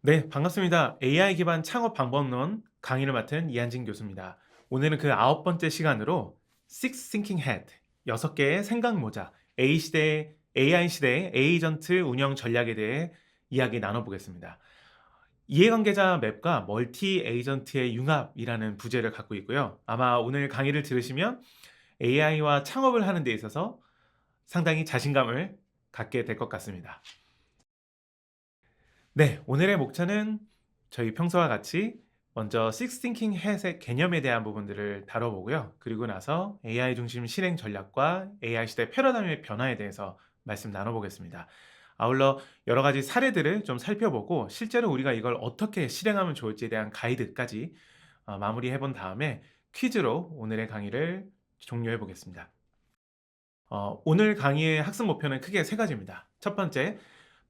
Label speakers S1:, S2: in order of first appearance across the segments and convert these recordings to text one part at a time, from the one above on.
S1: 네, 반갑습니다. AI 기반 창업 방법론 강의를 맡은 이한진 교수입니다. 오늘은 그 아홉 번째 시간으로 Six Thinking Hat, 여섯 개의 생각 모자, AI 시대의 에이전트 운영 전략에 대해 이야기 나눠보겠습니다. 이해관계자 맵과 멀티 에이전트의 융합이라는 부제를 갖고 있고요. 아마 오늘 강의를 들으시면 AI와 창업을 하는 데 있어서 상당히 자신감을 갖게 될 것 같습니다. 네, 오늘의 목차는 저희 평소와 같이 먼저 Six Thinking Hat의 개념에 대한 부분들을 다뤄보고요. 그리고 나서 AI 중심 실행 전략과 AI 시대 패러다임의 변화에 대해서 말씀 나눠보겠습니다. 아울러 여러 가지 사례들을 좀 살펴보고 실제로 우리가 이걸 어떻게 실행하면 좋을지에 대한 가이드까지 마무리해 본 다음에 퀴즈로 오늘의 강의를 종료해 보겠습니다. 오늘 강의의 학습 목표는 크게 세 가지입니다. 첫 번째,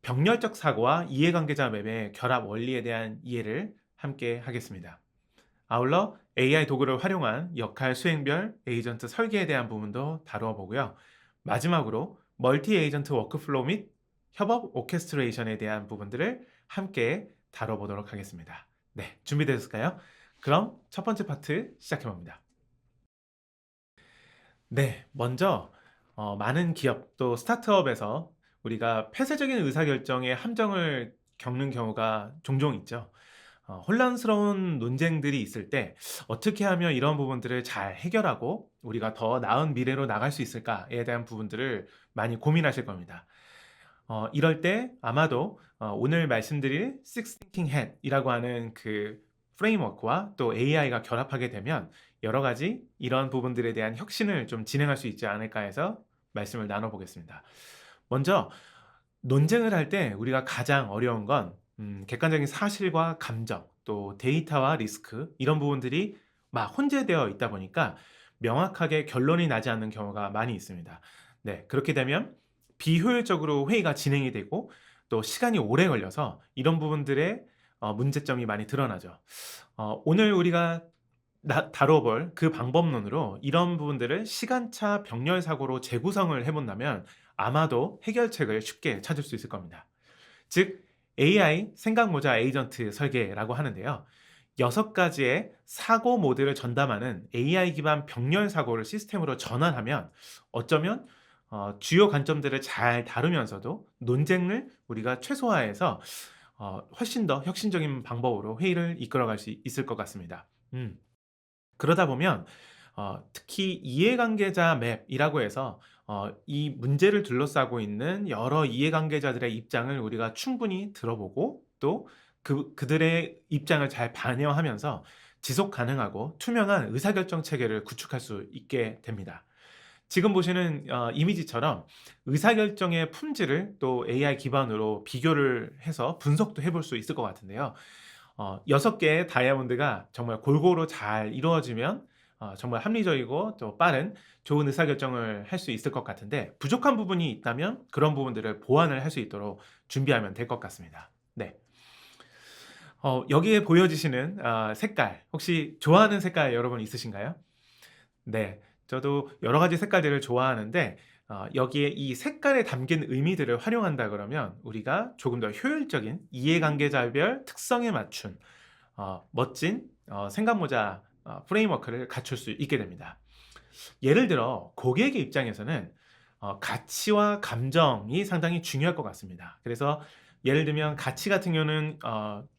S1: 병렬적 사고와 이해관계자 맵의 결합 원리에 대한 이해를 함께 하겠습니다. 아울러 AI 도구를 활용한 역할 수행별 에이전트 설계에 대한 부분도 다루어 보고요. 마지막으로 멀티 에이전트 워크플로우 및 협업 오케스트레이션에 대한 부분들을 함께 다뤄보도록 하겠습니다. 네, 준비되셨을까요? 그럼 첫 번째 파트 시작해 봅니다. 네, 먼저 많은 기업 또 스타트업에서 우리가 폐쇄적인 의사결정에 함정을 겪는 경우가 종종 있죠. 혼란스러운 논쟁들이 있을 때 어떻게 하면 이런 부분들을 잘 해결하고 우리가 더 나은 미래로 나갈 수 있을까에 대한 부분들을 많이 고민하실 겁니다. 이럴 때 아마도 오늘 말씀드릴 Six Thinking Hat이라고 하는 그 프레임워크와 또 AI가 결합하게 되면 여러 가지 이런 부분들에 대한 혁신을 좀 진행할 수 있지 않을까 해서 말씀을 나눠보겠습니다. 먼저 논쟁을 할 때 우리가 가장 어려운 건 객관적인 사실과 감정, 또 데이터와 리스크 이런 부분들이 막 혼재되어 있다 보니까 명확하게 결론이 나지 않는 경우가 많이 있습니다. 네, 그렇게 되면 비효율적으로 회의가 진행이 되고 또 시간이 오래 걸려서 이런 부분들의 문제점이 많이 드러나죠. 오늘 우리가 다뤄 볼 그 방법론으로 이런 부분들을 시간차 병렬 사고로 재구성을 해 본다면 아마도 해결책을 쉽게 찾을 수 있을 겁니다. 즉 AI 생각 모자 에이전트 설계라고 하는데요. 6 가지의 사고 모드를 전담하는 AI 기반 병렬 사고를 시스템으로 전환하면 어쩌면 주요 관점들을 잘 다루면서도 논쟁을 우리가 최소화해서 훨씬 더 혁신적인 방법으로 회의를 이끌어갈 수 있을 것 같습니다. 그러다 보면 특히 이해관계자 맵이라고 해서 이 문제를 둘러싸고 있는 여러 이해관계자들의 입장을 우리가 충분히 들어보고 또 그들의 입장을 잘 반영하면서 지속 가능하고 투명한 의사결정 체계를 구축할 수 있게 됩니다. 지금 보시는 이미지처럼 의사결정의 품질을 또 AI 기반으로 비교를 해서 분석도 해볼 수 있을 것 같은데요. 6 개의 다이아몬드가 정말 골고루 잘 이루어지면 정말 합리적이고 또 빠른 좋은 의사결정을 할 수 있을 것 같은데 부족한 부분이 있다면 그런 부분들을 보완을 할 수 있도록 준비하면 될 것 같습니다. 네. 여기에 보여지시는 색깔 혹시 좋아하는 색깔 여러분 있으신가요? 네. 저도 여러 가지 색깔들을 좋아하는데 여기에 이 색깔에 담긴 의미들을 활용한다 그러면 우리가 조금 더 효율적인 이해관계자별 특성에 맞춘 멋진 생각 모자 프레임워크를 갖출 수 있게 됩니다. 예를 들어 고객의 입장에서는 가치와 감정이 상당히 중요할 것 같습니다. 그래서 예를 들면 가치 같은 경우는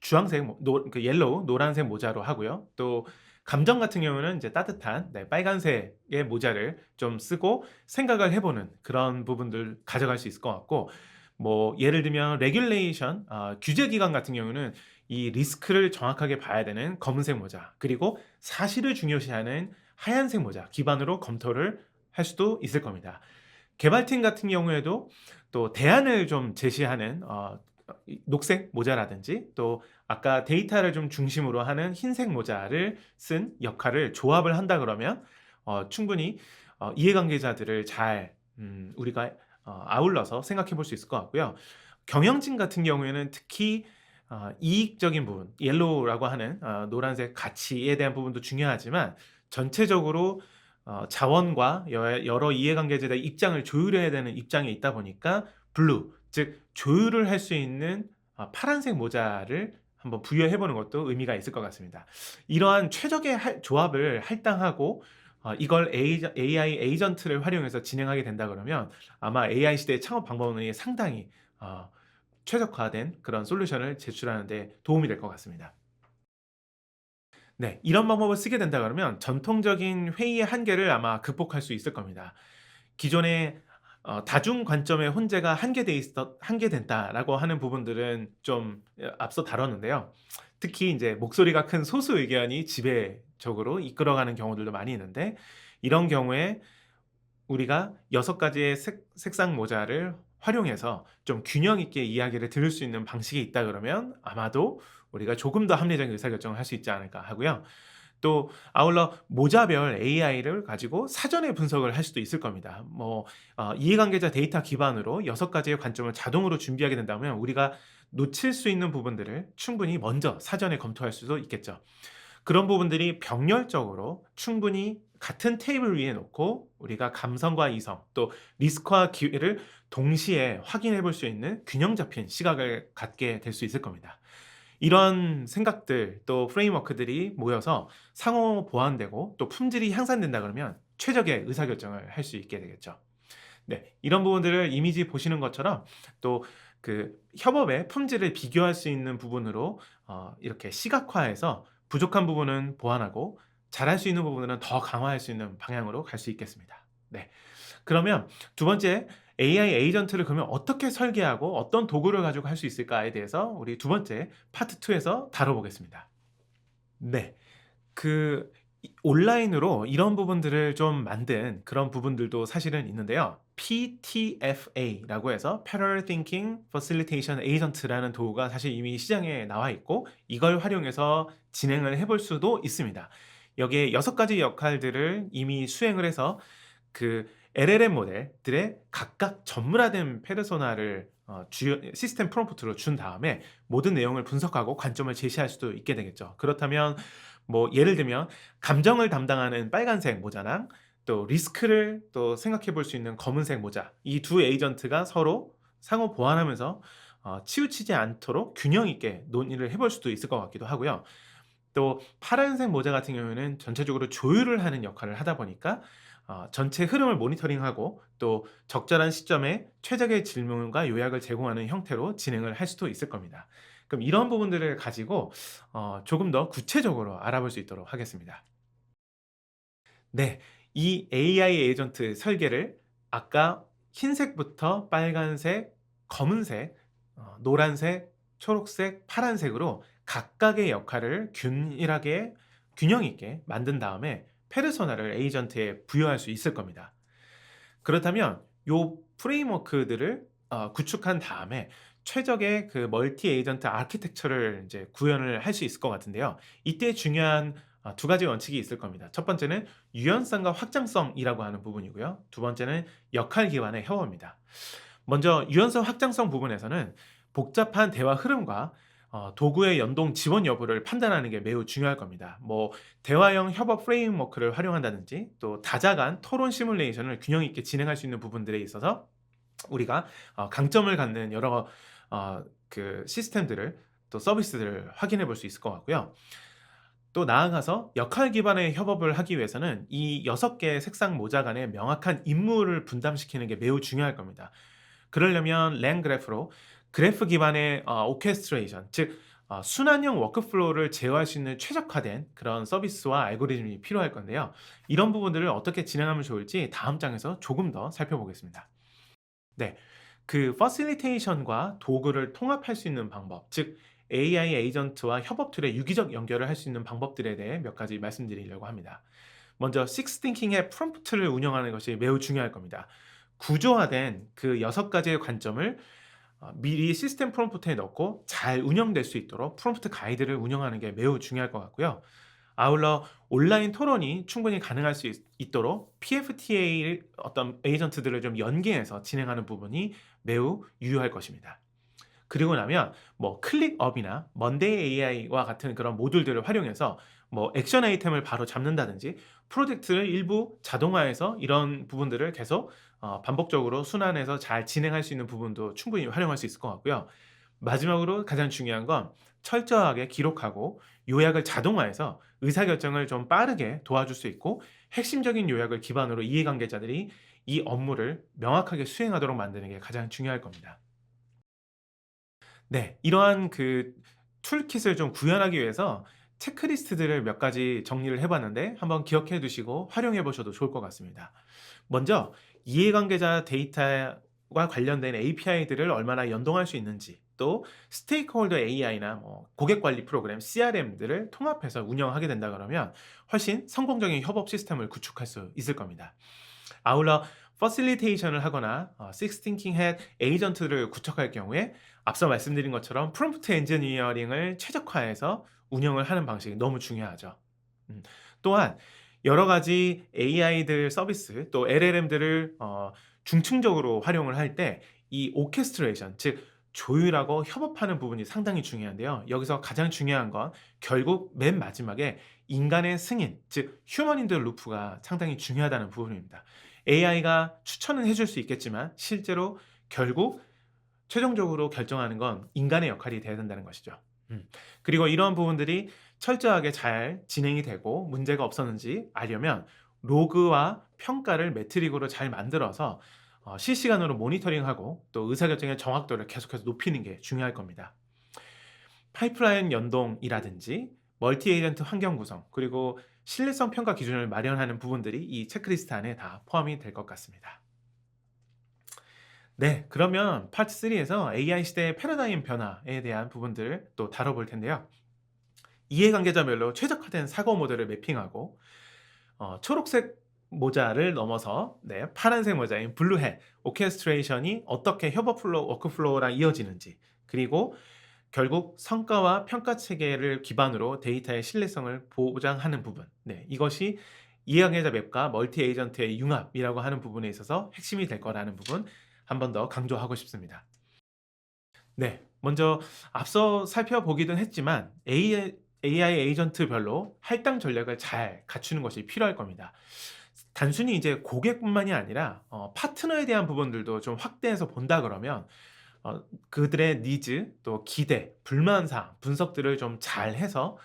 S1: 주황색 그 옐로우 노란색 모자로 하고요. 또 감정 같은 경우는 이제 따뜻한 빨간색의 모자를 좀 쓰고 생각을 해 보는 그런 부분들 가져갈 수 있을 것 같고 뭐 예를 들면 레귤레이션 규제 기관 같은 경우는 이 리스크를 정확하게 봐야 되는 검은색 모자 그리고 사실을 중요시하는 하얀색 모자 기반으로 검토를 할 수도 있을 겁니다. 개발팀 같은 경우에도 또 대안을 좀 제시하는 이 녹색 모자라든지 또 아까 데이터를 좀 중심으로 하는 흰색 모자를 쓴 역할을 조합을 한다 그러면 충분히 이해관계자들을 잘 우리가 아울러서 생각해 볼 수 있을 것 같고요. 경영진 같은 경우에는 특히 이익적인 부분, 옐로우라고 하는 노란색 가치에 대한 부분도 중요하지만 전체적으로 자원과 여러 이해관계자들의 입장을 조율해야 되는 입장에 있다 보니까 블루 즉 조율을 할 수 있는 파란색 모자를 한번 부여해 보는 것도 의미가 있을 것 같습니다. 이러한 최적의 조합을 할당하고 이걸 AI 에이전트를 활용해서 진행하게 된다 그러면 아마 AI 시대의 창업 방법론이 상당히 어 최적화된 그런 솔루션을 제출하는 데 도움이 될 것 같습니다. 네. 이런 방법을 쓰게 된다 그러면 전통적인 회의의 한계를 아마 극복할 수 있을 겁니다. 기존에 다중 관점의 혼재가 한계된다라고 하는 부분들은 좀 앞서 다뤘는데요. 특히 인제 목소리가 큰 소수 의견이 지배적으로 이끌어가는 경우들도 많이 있는데 이런 경우에 우리가 6 가지의 색상 모자를 활용해서 좀 균형 있게 이야기를 들을 수 있는 방식이 있다 그러면 아마도 우리가 조금 더 합리적인 의사결정을 할 수 있지 않을까 하고요. 또 아울러 모자별 AI를 가지고 사전에 분석을 할 수도 있을 겁니다. 뭐 이해관계자 데이터 기반으로 6 가지의 관점을 자동으로 준비하게 된다면 우리가 놓칠 수 있는 부분들을 충분히 먼저 사전에 검토할 수도 있겠죠. 그런 부분들이 병렬적으로 충분히 같은 테이블 위에 놓고 우리가 감성과 이성 또 리스크와 기회를 동시에 확인해 볼 수 있는 균형 잡힌 시각을 갖게 될 수 있을 겁니다. 이런 생각들 또 프레임워크들이 모여서 상호 보완되고 또 품질이 향상된다 그러면 최적의 의사결정을 할 수 있게 되겠죠. 네. 이런 부분들을 이미지 보시는 것처럼 또 그 협업의 품질을 비교할 수 있는 부분으로 이렇게 시각화해서 부족한 부분은 보완하고 잘할 수 있는 부분은 더 강화할 수 있는 방향으로 갈 수 있겠습니다. 네. 그러면 두 번째 AI 에이전트를 그러면 어떻게 설계하고 어떤 도구를 가지고 할 수 있을까에 대해서 우리 두 번째 파트 2 에서 다뤄보겠습니다. 네. 그 온라인으로 이런 부분들을 좀 만든 그런 부분들도 사실은 있는데요. PTFA라고 해서 Parallel Thinking Facilitation Agent라는 도구가 사실 이미 시장에 나와 있고 이걸 활용해서 진행을 해볼 수도 있습니다. 여기에 6 가지 역할들을 이미 수행을 해서 그 LLM 모델들의 각각 전문화된 페르소나를 주요 시스템 프롬프트로 준 다음에 모든 내용을 분석하고 관점을 제시할 수도 있게 되겠죠. 그렇다면 뭐 예를 들면 감정을 담당하는 빨간색 모자랑 또 리스크를 또 생각해 볼 수 있는 검은색 모자 이 두 에이전트가 서로 상호 보완하면서 치우치지 않도록 균형 있게 논의를 해볼 수도 있을 것 같기도 하고요. 또 파란색 모자 같은 경우에는 전체적으로 조율을 하는 역할을 하다 보니까 전체 흐름을 모니터링하고 또 적절한 시점에 최적의 질문과 요약을 제공하는 형태로 진행을 할 수도 있을 겁니다. 그럼 이런 부분들을 가지고 조금 더 구체적으로 알아볼 수 있도록 하겠습니다. 네. 이 AI 에이전트 설계를 아까 흰색부터 빨간색, 검은색, 노란색, 초록색, 파란색으로 각각의 역할을 균일하게 균형 있게 만든 다음에 페르소나를 에이전트에 부여할 수 있을 겁니다. 그렇다면 요 프레임워크들을 구축한 다음에 최적의 그 멀티 에이전트 아키텍처를 인제 구현을 할 수 있을 것 같은데요. 이때 중요한 2 가지 원칙이 있을 겁니다. 첫 번째는 유연성과 확장성이라고 하는 부분이고요. 두 번째는 역할 기반의 협업입니다. 먼저 유연성 확장성 부분에서는 복잡한 대화 흐름과 도구의 연동 지원 여부를 판단하는 게 매우 중요할 겁니다. 뭐 대화형 협업 프레임워크를 활용한다든지 또 다자 간 토론 시뮬레이션을 균형 있게 진행할 수 있는 부분들에 있어서 우리가 강점을 갖는 여러 그 시스템들을 또 서비스들을 확인해 볼 수 있을 것 같고요. 또 나아가서 역할 기반의 협업을 하기 위해서는 이 6 개의 색상 모자 간에 명확한 임무를 분담시키는 게 매우 중요할 겁니다. 그러려면 랭 그래프로 그래프 기반의 오케스트레이션 즉 순환형 워크플로우를 제어할 수 있는 최적화된 그런 서비스와 알고리즘이 필요할 건데요. 이런 부분들을 어떻게 진행하면 좋을지 다음 장에서 조금 더 살펴보겠습니다. 네. 그 퍼실리테이션과 도구를 통합할 수 있는 방법, 즉 AI 에이전트와 협업 툴의 유기적 연결을 할 수 있는 방법들에 대해 몇 가지 말씀드리려고 합니다. 먼저 Six Thinking의 프롬프트를 운영하는 것이 매우 중요할 겁니다. 구조화된 그 6 가지의 관점을 미리 시스템 프롬프트에 넣고 잘 운영될 수 있도록 프롬프트 가이드를 운영하는 게 매우 중요할 것 같고요. 아울러 온라인 토론이 충분히 가능할 수 있도록 PFTA 어떤 에이전트들을 좀 연계해서 진행하는 부분이 매우 유효할 것입니다. 그리고 나면 뭐 클릭업이나 먼데이 AI와 같은 그런 모듈들을 활용해서 뭐 액션 아이템을 바로 잡는다든지 프로젝트를 일부 자동화해서 이런 부분들을 계속 반복적으로 순환해서 잘 진행할 수 있는 부분도 충분히 활용할 수 있을 것 같고요. 마지막으로 가장 중요한 건 철저하게 기록하고 요약을 자동화해서 의사결정을 좀 빠르게 도와줄 수 있고, 핵심적인 요약을 기반으로 이해관계자들이 이 업무를 명확하게 수행하도록 만드는 게 가장 중요할 겁니다. 네. 이러한 그 툴킷을 좀 구현하기 위해서 체크리스트들을 몇 가지 정리를 해 봤는데, 한번 기억해 두시고 활용해 보셔도 좋을 것 같습니다. 먼저 이해관계자 데이터와 관련된 API들을 얼마나 연동할 수 있는지, 또 스테이크홀더 AI나 뭐 고객 관리 프로그램 CRM들을 통합해서 운영하게 된다 그러면 훨씬 성공적인 협업 시스템을 구축할 수 있을 겁니다. 아울러 퍼실리테이션을 하거나 Six Thinking Hat 에이전트를 구축할 경우에 앞서 말씀드린 것처럼 프롬프트 엔지니어링을 최적화해서 운영을 하는 방식이 너무 중요하죠. 또한 여러 가지 AI들 서비스, 또 LLM들을 중층적으로 활용을 할 때 이 오케스트레이션, 즉 조율하고 협업하는 부분이 상당히 중요한데요. 여기서 가장 중요한 건 결국 맨 마지막에 인간의 승인, 즉 휴먼 인더 루프가 상당히 중요하다는 부분입니다. AI가 추천은 해줄 수 있겠지만 실제로 결국 최종적으로 결정하는 건 인간의 역할이 돼야 된다는 것이죠. 그리고 이러한 부분들이 철저하게 잘 진행이 되고 문제가 없었는지 알려면 로그와 평가를 매트릭으로 잘 만들어서 실시간으로 모니터링하고 또 의사결정의 정확도를 계속해서 높이는 게 중요할 겁니다. 파이프라인 연동이라든지 멀티 에이전트 환경 구성, 그리고 신뢰성 평가 기준을 마련하는 부분들이 이 체크리스트 안에 다 포함이 될 것 같습니다. 네, 그러면 파트 3에서 AI 시대의 패러다임 변화에 대한 부분들을 또 다뤄볼 텐데요. 이해관계자별로 최적화된 사고 모델을 매핑하고 초록색 모자를 넘어서 파란색 모자인 블루햇 오케스트레이션이 어떻게 협업 플로우, 워크플로우랑 이어지는지, 그리고 결국 성과와 평가 체계를 기반으로 데이터의 신뢰성을 보장하는 부분, 이것이 이해관계자 맵과 멀티 에이전트의 융합이라고 하는 부분에 있어서 핵심이 될 거라는 부분 한 번 더 강조하고 싶습니다. 네. 먼저 앞서 살펴보기는 했지만 AI 에이전트별로 할당 전략을 잘 갖추는 것이 필요할 겁니다. 단순히 이제 고객뿐만이 아니라 파트너에 대한 부분들도 좀 확대해서 본다 그러면 그들의 니즈, 또 기대, 불만사항 분석들을 좀 잘해서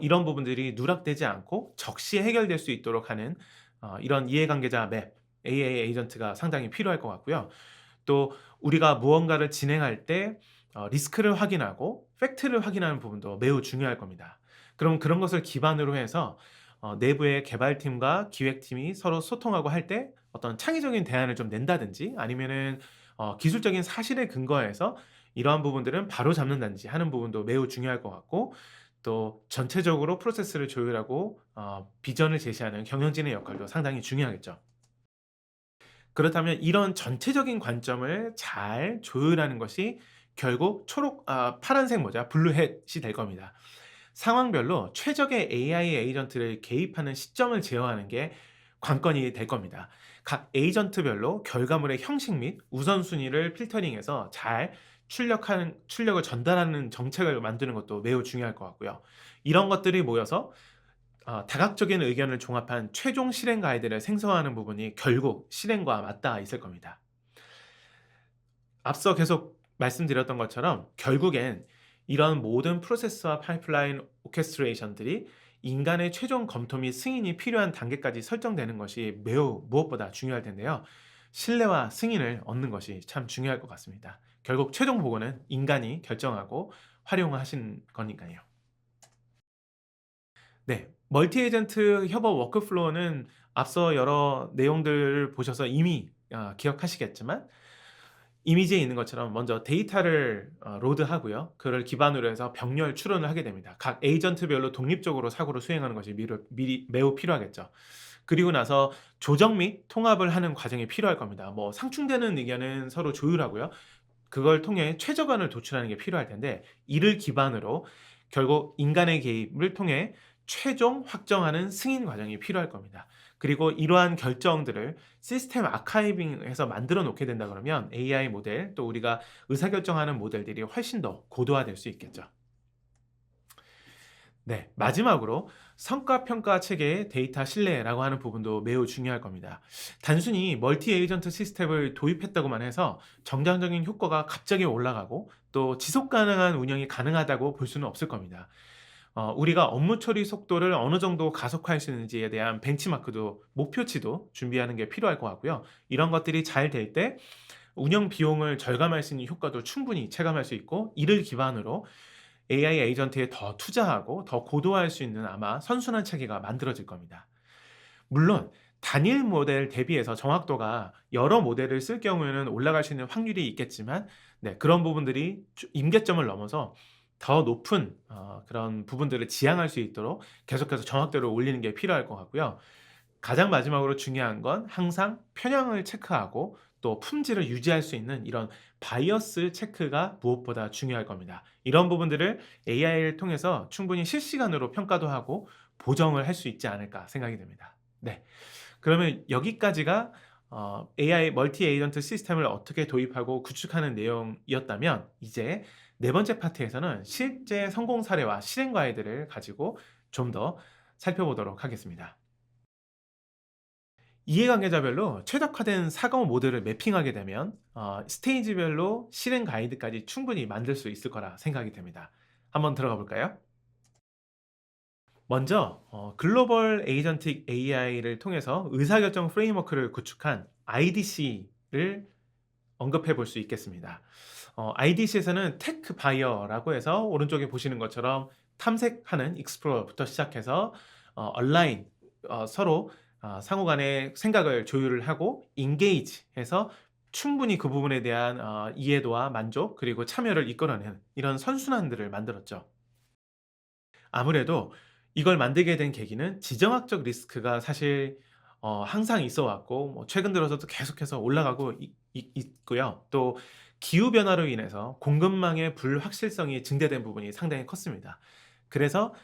S1: 이런 부분들이 누락되지 않고 적시에 해결될 수 있도록 하는 이런 이해관계자 맵, AI 에이전트가 상당히 필요할 것 같고요. 또 우리가 무언가를 진행할 때 리스크를 확인하고 팩트를 확인하는 부분도 매우 중요할 겁니다. 그럼 그런 것을 기반으로 해서 내부의 개발팀과 기획팀이 서로 소통하고 할 때 어떤 창의적인 대안을 좀 낸다든지, 아니면은 기술적인 사실에 근거해서 이러한 부분들은 바로잡는다든지 하는 부분도 매우 중요할 것 같고, 또 전체적으로 프로세스를 조율하고 비전을 제시하는 경영진의 역할도 상당히 중요하겠죠. 그렇다면 이런 전체적인 관점을 잘 조율하는 것이 결국 파란색 모자 블루햇이 될 겁니다. 상황별로 최적의 AI 에이전트를 개입하는 시점을 제어하는 게 관건이 될 겁니다. 각 에이전트별로 결과물의 형식 및 우선순위를 필터링해서 잘 출력을 전달하는 정책을 만드는 것도 매우 중요할 것 같고요. 이런 것들이 모여서 다각적인 의견을 종합한 최종 실행 가이드를 생성하는 부분이 결국 실행과 맞닿아 있을 겁니다. 앞서 계속 말씀드렸던 것처럼 결국엔 이런 모든 프로세스와 파이프라인 오케스트레이션들이 인간의 최종 검토 및 승인이 필요한 단계까지 설정되는 것이 매우 무엇보다 중요할 텐데요. 신뢰와 승인을 얻는 것이 참 중요할 것 같습니다. 결국 최종 보고는 인간이 결정하고 활용하신 거니까요. 네. 멀티 에이전트 협업 워크플로우는 앞서 여러 내용들을 보셔서 이미 기억하시겠지만, 이미지에 있는 것처럼 먼저 데이터를 로드하고요. 그를 기반으로 해서 병렬 추론을 하게 됩니다. 각 에이전트별로 독립적으로 사고를 수행하는 것이 미리 매우 필요하겠죠. 그리고 나서 조정 및 통합을 하는 과정이 필요할 겁니다. 뭐 상충되는 의견은 서로 조율하고요. 그걸 통해 최저간을 도출하는 게 필요할 텐데, 이를 기반으로 결국 인간의 개입을 통해 최종 확정하는 승인 과정이 필요할 겁니다. 그리고 이러한 결정들을 시스템 아카이빙해서 만들어 놓게 된다 그러면 AI 모델, 또 우리가 의사결정하는 모델들이 훨씬 더 고도화될 수 있겠죠. 네. 마지막으로 성과 평가 체계의 데이터 신뢰라고 하는 부분도 매우 중요할 겁니다. 단순히 멀티 에이전트 시스템을 도입했다고만 해서 정상적인 효과가 갑자기 올라가고 또 지속 가능한 운영이 가능하다고 볼 수는 없을 겁니다. 우리가 업무 처리 속도를 어느 정도 가속화할 수 있는지에 대한 벤치마크도 목표치도 준비하는 게 필요할 것 같고요. 이런 것들이 잘 될 때 운영 비용을 절감할 수 있는 효과도 충분히 체감할 수 있고, 이를 기반으로 AI 에이전트에 더 투자하고 더 고도화할 수 있는 아마 선순환 체계가 만들어질 겁니다. 물론 단일 모델 대비해서 정확도가 여러 모델을 쓸 경우에는 올라갈 수 있는 확률이 있겠지만, 네, 그런 부분들이 임계점을 넘어서 더 높은 그런 부분들을 지향할 수 있도록 계속해서 정확도를 올리는 게 필요할 것 같고요. 가장 마지막으로 중요한 건 항상 편향을 체크하고 또 품질을 유지할 수 있는 이런 바이어스 체크가 무엇보다 중요할 겁니다. 이런 부분들을 AI를 통해서 충분히 실시간으로 평가도 하고 보정을 할 수 있지 않을까 생각이 됩니다. 네. 그러면 여기까지가 AI 멀티 에이전트 시스템을 어떻게 도입하고 구축하는 내용이었다면, 이제 네 번째 파트에서는 실제 성공 사례와 실행 가이드를 가지고 좀 더 살펴보도록 하겠습니다. 이해관계자별로 최적화된 사고 모드를 매핑하게 되면 스테이지별로 실행 가이드까지 충분히 만들 수 있을 거라 생각이 됩니다. 한번 들어가 볼까요? 먼저 글로벌 에이전틱 AI를 통해서 의사결정 프레임워크를 구축한 IDC를 언급해 볼 수 있겠습니다. IDC에서는 테크 바이어라고 해서 오른쪽에 보시는 것처럼 탐색하는 익스플로러부터 시작해서 얼라인, 서로 상호 간의 생각을 조율을 하고 인게이지 해서 충분히 그 부분에 대한 이해도와 만족 그리고 참여를 이끌어내는 이런 선순환들을 만들었죠. 아무래도 이걸 만들게 된 계기는 지정학적 리스크가 사실 항상 있어 왔고, 뭐 최근 들어서도 계속해서 올라가고 있고요. 또 기후 변화로 인해서 공급망의 불확실성이 증대된 부분이 상당히 컸습니다. 그래서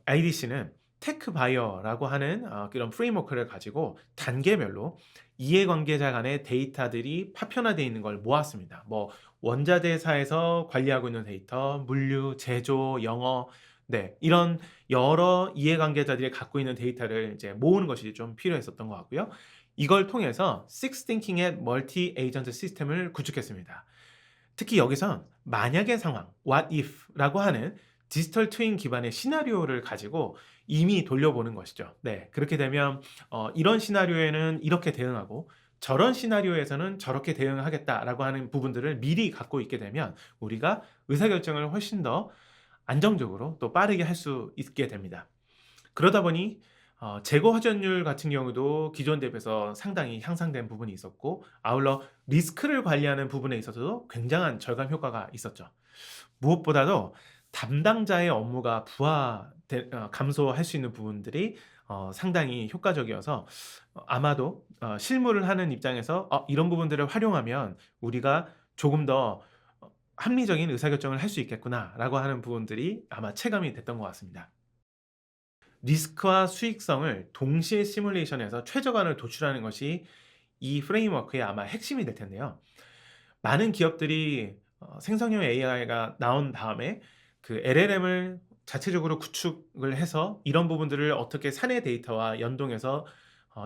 S1: IDC는 테크 바이어라고 하는 이런 프레임워크를 가지고 단계별로 이해관계자 간의 데이터들이 파편화되어 있는 걸 모았습니다. 뭐 원자재사에서 관리하고 있는 데이터, 물류, 제조, 영어, 네, 이런 여러 이해관계자들이 갖고 있는 데이터를 이제 모으는 것이 좀 필요했었던 것 같고요. 이걸 통해서 Six Thinking의 멀티 에이전트 시스템을 구축했습니다. 특히 여기선 만약의 상황, what if라고 하는 디지털 트윈 기반의 시나리오를 가지고 이미 돌려보는 것이죠. 네, 그렇게 되면 이런 시나리오에는 이렇게 대응하고 저런 시나리오에서는 저렇게 대응하겠다라고 하는 부분들을 미리 갖고 있게 되면 우리가 의사결정을 훨씬 더 안정적으로 또 빠르게 할 수 있게 됩니다. 그러다 보니 재고 회전율 같은 경우도 기존 대비해서 상당히 향상된 부분이 있었고, 아울러 리스크를 관리하는 부분에 있어서도 굉장한 절감 효과가 있었죠. 무엇보다도 담당자의 업무가 감소할 수 있는 부분들이 상당히 효과적이어서 아마도 실무를 하는 입장에서 이런 부분들을 활용하면 우리가 조금 더 합리적인 의사결정을 할 수 있겠구나라고 하는 부분들이 아마 체감이 됐던 것 같습니다. 리스크와 수익성을 동시에 시뮬레이션해서 최저간을 도출하는 것이 이 프레임워크의 아마 핵심이 될 텐데요. 많은 기업들이 생성형 AI가 나온 다음에 그 LLM을 자체적으로 구축을 해서 이런 부분들을 어떻게 사내 데이터와 연동해서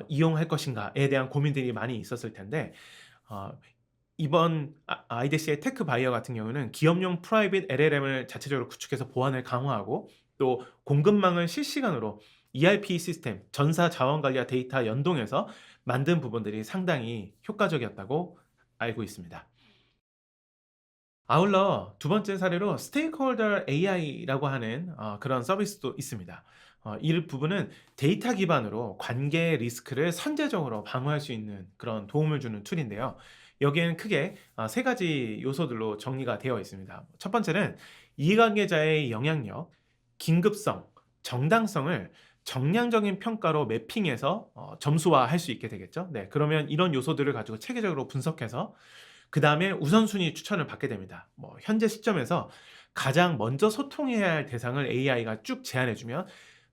S1: 이용할 것인가에 대한 고민들이 많이 있었을 텐데, 어 이번 IDC의 테크 바이어 같은 경우는 기업용 프라이빗 LLM을 자체적으로 구축해서 보안을 강화하고 또 공급망을 실시간으로 ERP 시스템, 전사 자원 관리와 데이터 연동해서 만든 부분들이 상당히 효과적이었다고 알고 있습니다. 아울러 두 번째 사례로 스테이크홀더 AI라고 하는 그런 서비스도 있습니다. 이 부분은 데이터 기반으로 관계 리스크를 선제적으로 방어할 수 있는 그런 도움을 주는 툴인데요. 여기에는 크게 세 가지 요소들로 정리가 되어 있습니다. 첫 번째는 이해관계자의 영향력, 긴급성, 정당성을 정량적인 평가로 매핑해서 점수화할 수 있게 되겠죠. 네, 그러면 이런 요소들을 가지고 체계적으로 분석해서 그다음에 우선순위 추천을 받게 됩니다. 뭐 현재 시점에서 가장 먼저 소통해야 할 대상을 AI가 쭉 제안해 주면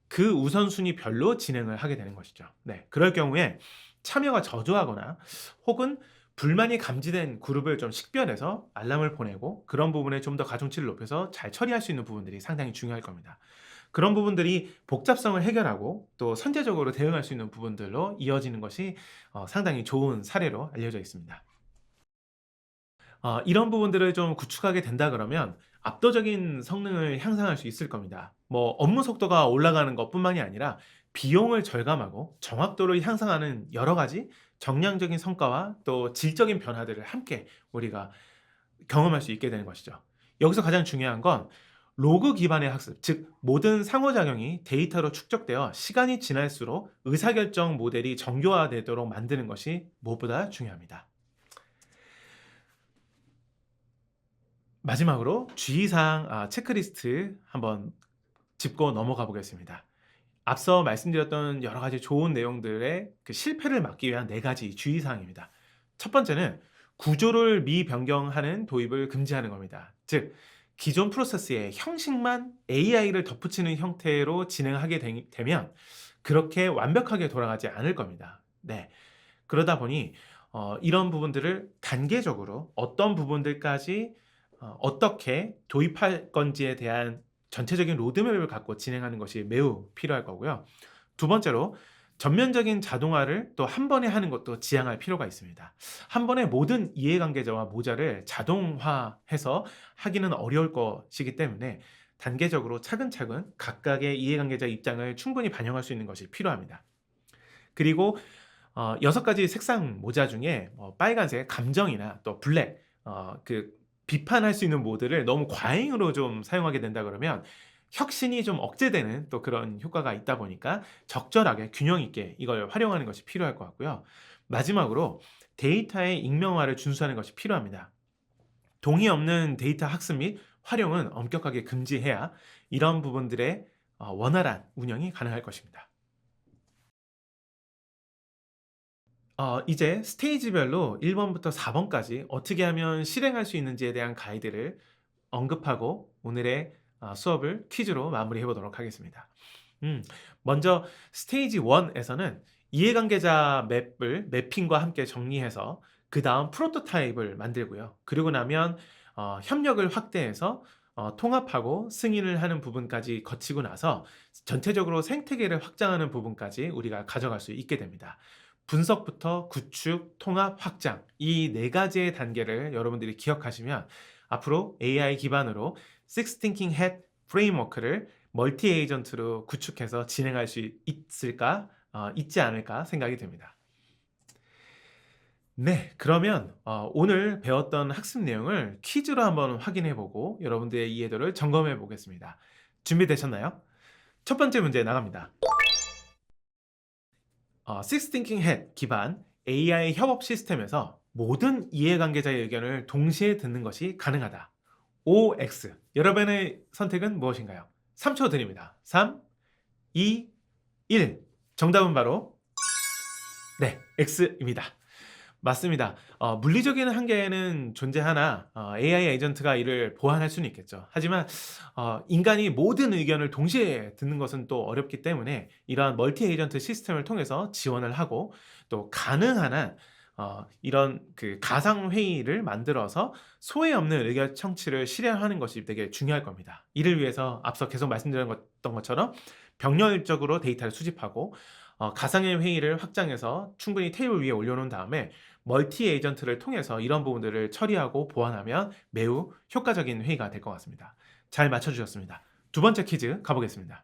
S1: 그 우선순위별로 진행을 하게 되는 것이죠. 네. 그럴 경우에 참여가 저조하거나 혹은 불만이 감지된 그룹을 좀 식별해서 알람을 보내고 그런 부분에 좀 더 가중치를 높여서 잘 처리할 수 있는 부분들이 상당히 중요할 겁니다. 그런 부분들이 복잡성을 해결하고 또 선제적으로 대응할 수 있는 부분들로 이어지는 것이 상당히 좋은 사례로 알려져 있습니다. 이런 부분들을 좀 구축하게 된다 그러면 압도적인 성능을 향상할 수 있을 겁니다. 뭐 업무 속도가 올라가는 것뿐만이 아니라 비용을 절감하고 정확도를 향상하는 여러 가지 정량적인 성과와 또 질적인 변화들을 함께 우리가 경험할 수 있게 되는 것이죠. 여기서 가장 중요한 건 로그 기반의 학습, 즉 모든 상호작용이 데이터로 축적되어 시간이 지날수록 의사결정 모델이 정교화되도록 만드는 것이 무엇보다 중요합니다. 마지막으로 주의사항 체크리스트 한번 짚고 넘어가 보겠습니다. 앞서 말씀드렸던 여러 가지 좋은 내용들의 그 실패를 막기 위한 네 가지 주의사항입니다. 첫 번째는 구조를 미변경하는 도입을 금지하는 겁니다. 즉, 기존 프로세스에 형식만 AI를 덧붙이는 형태로 진행하게 되면 그렇게 완벽하게 돌아가지 않을 겁니다. 네. 그러다 보니 이런 부분들을 단계적으로 어떤 부분들까지 어떻게 도입할 건지에 대한 전체적인 로드맵을 갖고 진행하는 것이 매우 필요할 거고요. 두 번째로 전면적인 자동화를 또 한 번에 하는 것도 지향할 필요가 있습니다. 한 번에 모든 이해관계자와 모자를 자동화해서 하기는 어려울 것이기 때문에 단계적으로 차근차근 각각의 이해관계자 입장을 충분히 반영할 수 있는 것이 필요합니다. 그리고 6가지 색상 모자 중에 빨간색 감정이나 또 블랙 그 비판할 수 있는 모드를 너무 과잉으로 좀 사용하게 된다 그러면 혁신이 좀 억제되는 또 그런 효과가 있다 보니까 적절하게 균형 있게 이걸 활용하는 것이 필요할 것 같고요. 마지막으로 데이터의 익명화를 준수하는 것이 필요합니다. 동의 없는 데이터 학습 및 활용은 엄격하게 금지해야 이런 부분들의 원활한 운영이 가능할 것입니다. 이제 스테이지별로 1 번부터 4 번까지 어떻게 하면 실행할 수 있는지에 대한 가이드를 언급하고 오늘의 수업을 퀴즈로 마무리해 보도록 하겠습니다. 음 먼저 스테이지 1 에서는 이해관계자 맵을 매핑과 함께 정리해서 그다음 프로토타입을 만들고요. 그리고 나면 협력을 확대해서 통합하고 승인을 하는 부분까지 거치고 나서 전체적으로 생태계를 확장하는 부분까지 우리가 가져갈 수 있게 됩니다. 분석부터 구축, 통합, 확장 이 네 가지의 단계를 여러분들이 기억하시면 앞으로 AI 기반으로 Six Thinking Hat 프레임워크를 멀티 에이전트로 구축해서 진행할 수 있을까, 있지 않을까 생각이 됩니다. 네, 그러면 오늘 배웠던 학습 내용을 퀴즈로 한번 확인해 보고 여러분들의 이해도를 점검해 보겠습니다. 준비되셨나요? 첫 번째 문제 나갑니다. Six Thinking Hat 기반 AI 협업 시스템에서 모든 이해관계자의 의견을 동시에 듣는 것이 가능하다. OX. 여러분의 선택은 무엇인가요? 3초 드립니다. 3, 2, 1. 정답은 바로 네, X입니다. 맞습니다. 물리적인 한계는 존재하나 AI 에이전트가 이를 보완할 수는 있겠죠. 하지만 인간이 모든 의견을 동시에 듣는 것은 또 어렵기 때문에 이러한 멀티 에이전트 시스템을 통해서 지원을 하고 또 가능한 한 이런 그 가상 회의를 만들어서 소외 없는 의견 청취를 실현하는 것이 되게 중요할 겁니다. 이를 위해서 앞서 계속 말씀드렸던 것처럼 병렬적으로 데이터를 수집하고 가상의 회의를 확장해서 충분히 테이블 위에 올려놓은 다음에 멀티 에이전트를 통해서 이런 부분들을 처리하고 보완하면 매우 효과적인 회의가 될 것 같습니다. 잘 맞춰주셨습니다. 두 번째 퀴즈 가보겠습니다.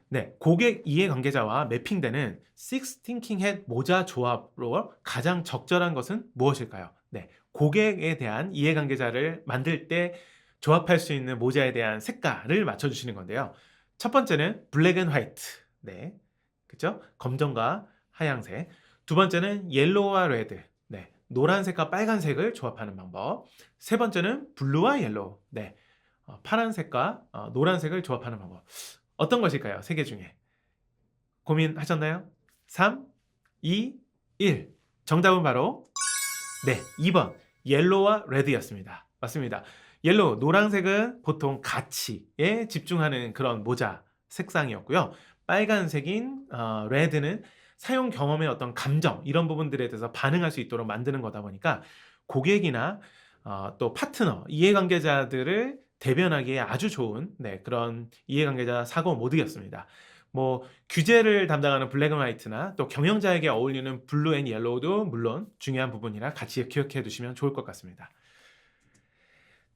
S1: 네, 고객 이해관계자와 매핑되는 Six Thinking Hat 모자 조합으로 가장 적절한 것은 무엇일까요? 네, 고객에 대한 이해관계자를 만들 때 조합할 수 있는 모자에 대한 색깔을 맞춰주시는 건데요. 첫 번째는 블랙 앤 화이트. 네, 그죠? 검정과 하양색. 두 번째는 옐로우와 레드. 네, 노란색과 빨간색을 조합하는 방법. 세 번째는 블루와 옐로우. 네, 파란색과 노란색을 조합하는 방법. 어떤 것일까요? 세 개 중에. 고민하셨나요? 3, 2, 1. 정답은 바로 네, 2번 옐로우와 레드였습니다. 맞습니다. 옐로우, 노란색은 보통 가치에 집중하는 그런 모자 색상이었고요. 빨간색인 레드는 사용 경험의 어떤 감정 이런 부분들에 대해서 반응할 수 있도록 만드는 거다 보니까 고객이나 또 파트너, 이해관계자들을 대변하기에 아주 좋은 그런 이해관계자 사고 모드였습니다. 뭐 규제를 담당하는 블랙 앤 화이트나 또 경영자에게 어울리는 블루 앤 옐로우도 물론 중요한 부분이라 같이 기억해 두시면 좋을 것 같습니다.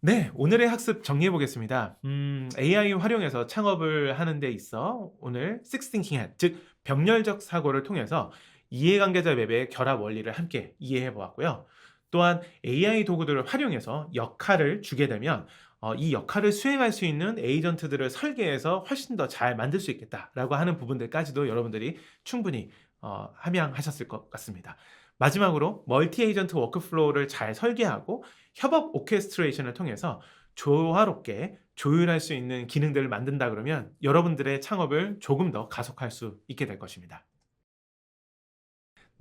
S1: 네. 오늘의 학습 정리해 보겠습니다. AI 활용해서 창업을 하는 데 있어 오늘 Six Thinking Hat 즉 병렬적 사고를 통해서 이해관계자 맵의 결합 원리를 함께 이해해 보았고요. 또한 AI 도구들을 활용해서 역할을 주게 되면 이 역할을 수행할 수 있는 에이전트들을 설계해서 훨씬 더 잘 만들 수 있겠다라고 하는 부분들까지도 여러분들이 충분히 함양하셨을 것 같습니다. 마지막으로 멀티 에이전트 워크플로우를 잘 설계하고 협업 오케스트레이션을 통해서 조화롭게 조율할 수 있는 기능들을 만든다 그러면 여러분들의 창업을 조금 더 가속할 수 있게 될 것입니다.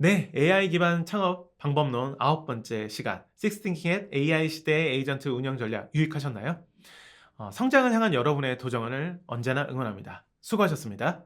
S1: 네, AI 기반 창업 방법론 9번째 시간 Sixthinking at AI 시대의 에이전트 운영 전략 유익하셨나요? 성장을 향한 여러분의 도전을 언제나 응원합니다. 수고하셨습니다.